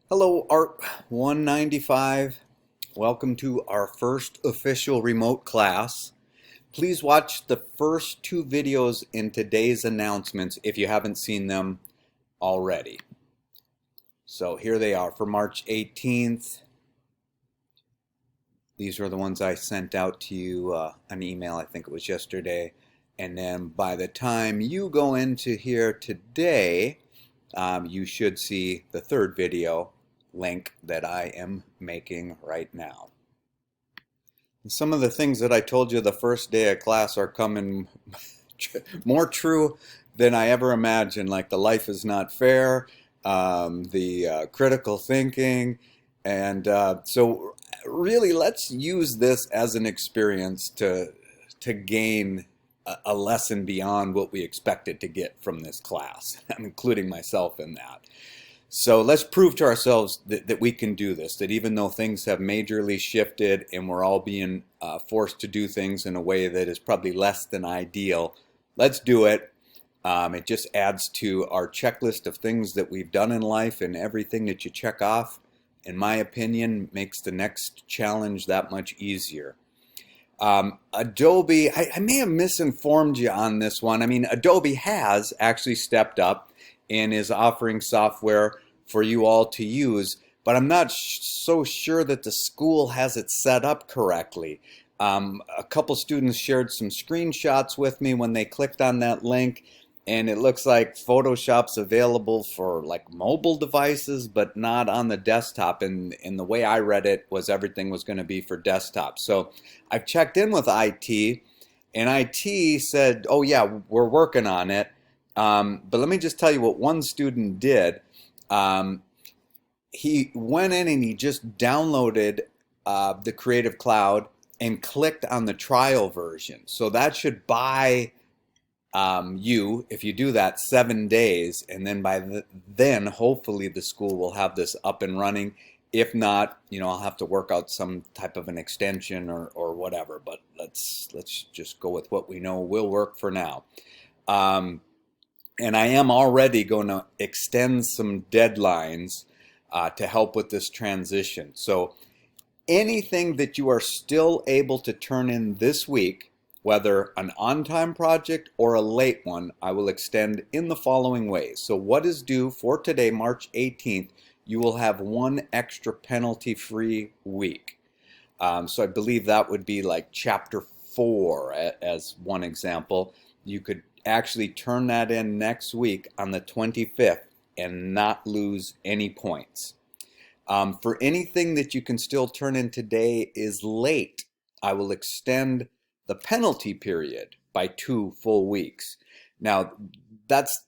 Hello, ART195. Welcome to our first official remote class. Please watch the first two videos in today's announcements if you haven't seen them already. So here they are for March 18th. These were the ones I sent out to you an email, I think it was yesterday. And then by the time you go into here today, you should see the third video link that I am making right now. Some of the things that I told you the first day of class are coming more true than I ever imagined, like the life is not fair, the critical thinking, and so really let's use this as an experience to gain a lesson beyond what we expected to get from this class. I'm including myself in that. So let's prove to ourselves that we can do this, that even though things have majorly shifted and we're all being forced to do things in a way that is probably less than ideal, let's do it. It just adds to our checklist of things that we've done in life, and everything that you check off, in my opinion, makes the next challenge that much easier. Adobe, I may have misinformed you on this one. I mean, Adobe has actually stepped up and is offering software for you all to use, but I'm not so sure that the school has it set up correctly. A couple students shared some screenshots with me when they clicked on that link, and it looks like Photoshop's available for like mobile devices, but not on the desktop. And the way I read it was everything was going to be for desktop. So I've checked in with IT, and IT said, oh yeah, we're working on it. But let me just tell you what one student did. He went in and he just downloaded the Creative Cloud and clicked on the trial version. So that should buy you, if you do that, 7 days, and then then hopefully the school will have this up and running. If not, I'll have to work out some type of an extension or whatever. But let's just go with what we know will work for now. And I am already going to extend some deadlines to help with this transition. So anything that you are still able to turn in this week, whether an on-time project or a late one, I will extend in the following ways. So what is due for today, March 18th, you will have one extra penalty-free week. So I believe that would be like chapter 4 as one example. You could actually turn that in next week on the 25th and not lose any points. For anything that you can still turn in today is late, I will extend the penalty period by 2 full weeks. Now, that's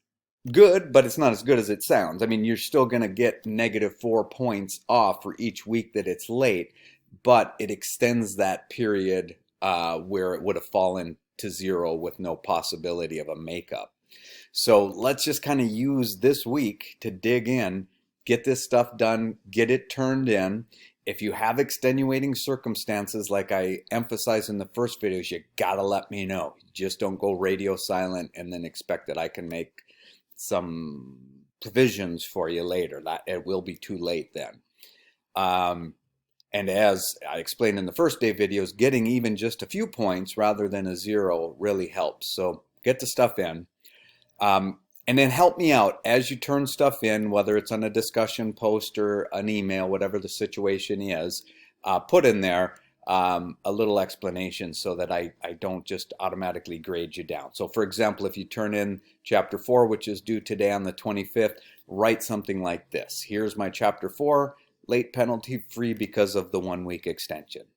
good, but it's not as good as it sounds. I mean, you're still going to get -4 points off for each week that it's late, but it extends that period where it would have fallen to 0 with no possibility of a makeup. So let's just kind of use this week to dig in, get this stuff done, get it turned in. If you have extenuating circumstances, like I emphasized in the first videos, you gotta let me know. Just don't go radio silent and then expect that I can make some provisions for you later. That it will be too late then. And as I explained in the first day videos, getting even just a few points rather than a 0 really helps. So get the stuff in. And then help me out as you turn stuff in, whether it's on a discussion post or an email, whatever the situation is, put in there a little explanation so that I don't just automatically grade you down. So for example, if you turn in chapter 4, which is due today on the 25th, write something like this. Here's my chapter 4, late penalty free because of the 1 week extension.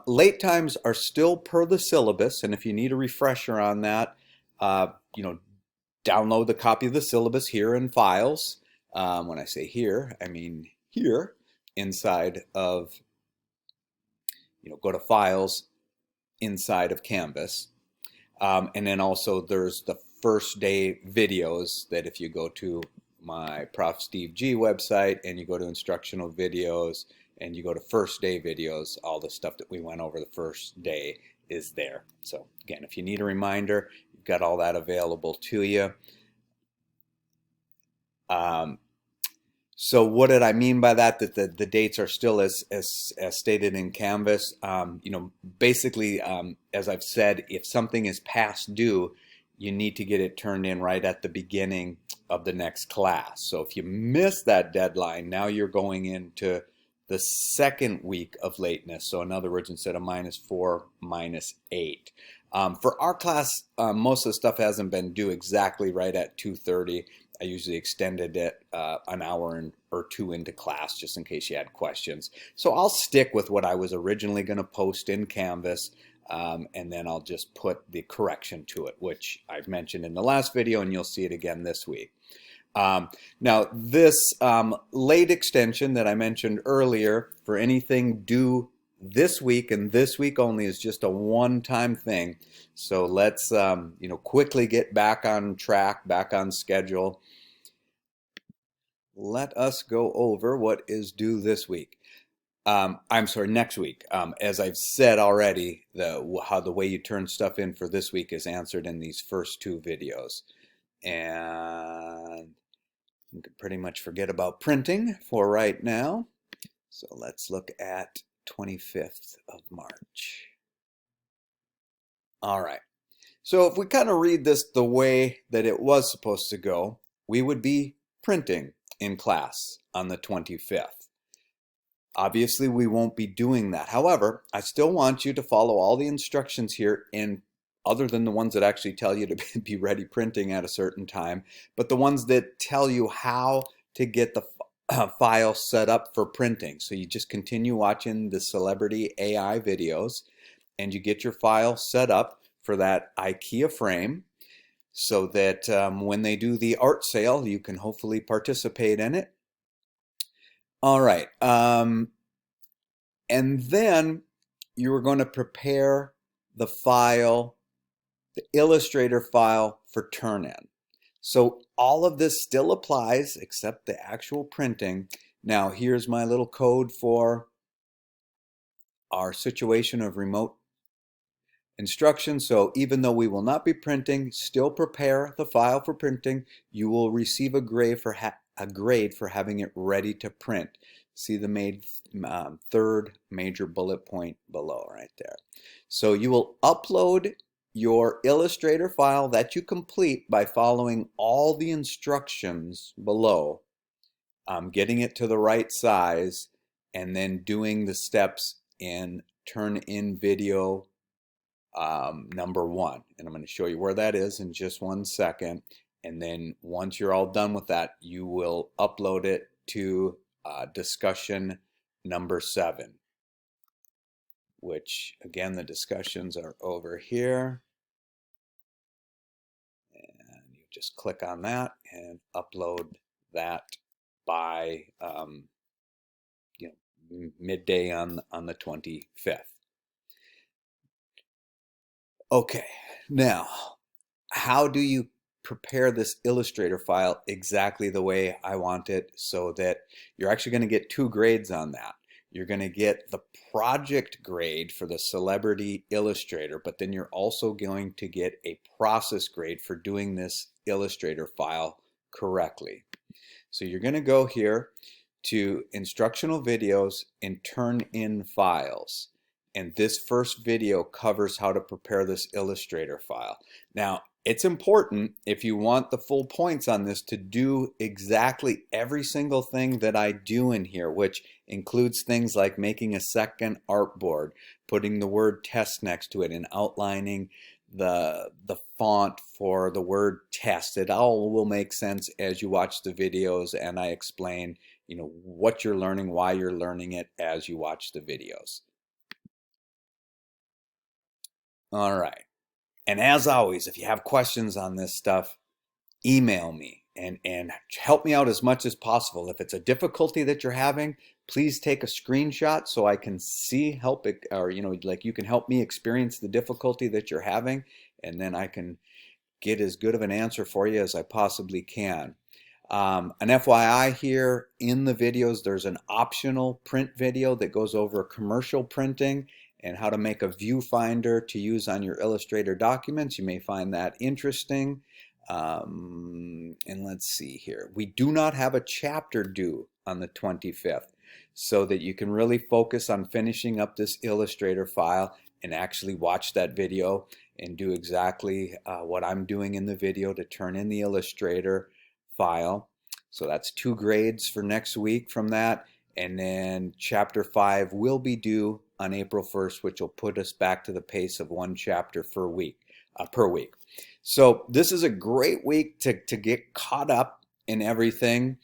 Late times are still per the syllabus, and if you need a refresher on that, download the copy of the syllabus here in Files. When I say here, I mean here inside of, go to Files inside of Canvas. And then also there's the first day videos that if you go to my Prof. Steve G website and you go to instructional videos and you go to first day videos, all the stuff that we went over the first day is there. So again, if you need a reminder, you've got all that available to you. So what did I mean by that? That the dates are still as stated in Canvas. Basically, as I've said, if something is past due, you need to get it turned in right at the beginning of the next class. So if you miss that deadline, now you're going into the second week of lateness. So in other words, instead of -4, -8. For our class, most of the stuff hasn't been due exactly right at 2:30. I usually extended it an hour or two into class just in case you had questions. So I'll stick with what I was originally going to post in Canvas, and then I'll just put the correction to it, which I've mentioned in the last video, and you'll see it again this week. Now, this late extension that I mentioned earlier for anything due this week and this week only is just a one-time thing. So let's quickly get back on track, back on schedule. Let us go over what is due this week. I'm sorry, next week. As I've said already, how the way you turn stuff in for this week is answered in these first two videos. And you can pretty much forget about printing for right now. So let's look at 25th of March. All right. So if we kind of read this the way that it was supposed to go, we would be printing in class on the 25th. Obviously, we won't be doing that. However, I still want you to follow all the instructions here, in other than the ones that actually tell you to be ready printing at a certain time, but the ones that tell you how to get the file set up for printing. So you just continue watching the celebrity AI videos and you get your file set up for that IKEA frame so that when they do the art sale, you can hopefully participate in it. All right. And then you're going to prepare the file, the Illustrator file for turn-in. So all of this still applies except the actual printing. Now here's my little code for our situation of remote instruction. So even though we will not be printing, still prepare the file for printing. You will receive a grade for having it ready to print. See the third major bullet point below right there. So you will upload your Illustrator file that you complete by following all the instructions below, getting it to the right size, and then doing the steps in Turn-In Video number 1. And I'm going to show you where that is in just 1 second. And then once you're all done with that, you will upload it to discussion number 7. Which, again, the discussions are over here. And you just click on that and upload that by midday on the 25th. Okay, now, how do you prepare this Illustrator file exactly the way I want it so that you're actually going to get 2 grades on that? You're going to get the project grade for the Celebrity Illustrator, but then you're also going to get a process grade for doing this Illustrator file correctly. So you're going to go here to Instructional Videos and Turn-In Files. And this first video covers how to prepare this Illustrator file. Now, it's important, if you want the full points on this, to do exactly every single thing that I do in here, which includes things like making a second artboard, putting the word test next to it, and outlining the font for the word test. It all will make sense as you watch the videos and I explain, what you're learning, why you're learning it as you watch the videos. All right. And as always, if you have questions on this stuff, email me and help me out as much as possible. If it's a difficulty that you're having, please take a screenshot so I can see, or like you can help me experience the difficulty that you're having, and then I can get as good of an answer for you as I possibly can. An FYI here, in the videos, there's an optional print video that goes over commercial printing and how to make a viewfinder to use on your Illustrator documents. You may find that interesting. And let's see here. We do not have a chapter due on the 25th, so that you can really focus on finishing up this Illustrator file and actually watch that video and do exactly what I'm doing in the video to turn in the Illustrator file. So that's 2 grades for next week from that. And then chapter 5 will be due on April 1st, which will put us back to the pace of 1 chapter per week. So this is a great week to get caught up in everything.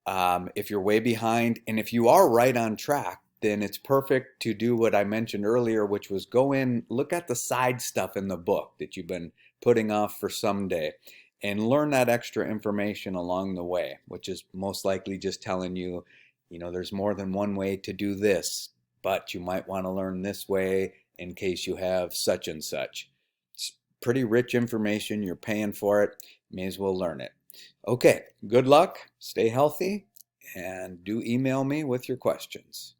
If you're way behind, and if you are right on track, then it's perfect to do what I mentioned earlier, which was go in, look at the side stuff in the book that you've been putting off for someday, and learn that extra information along the way, which is most likely just telling you, there's more than one way to do this, but you might want to learn this way in case you have such and such. It's pretty rich information. You're paying for it. May as well learn it. Okay, good luck, stay healthy, and do email me with your questions.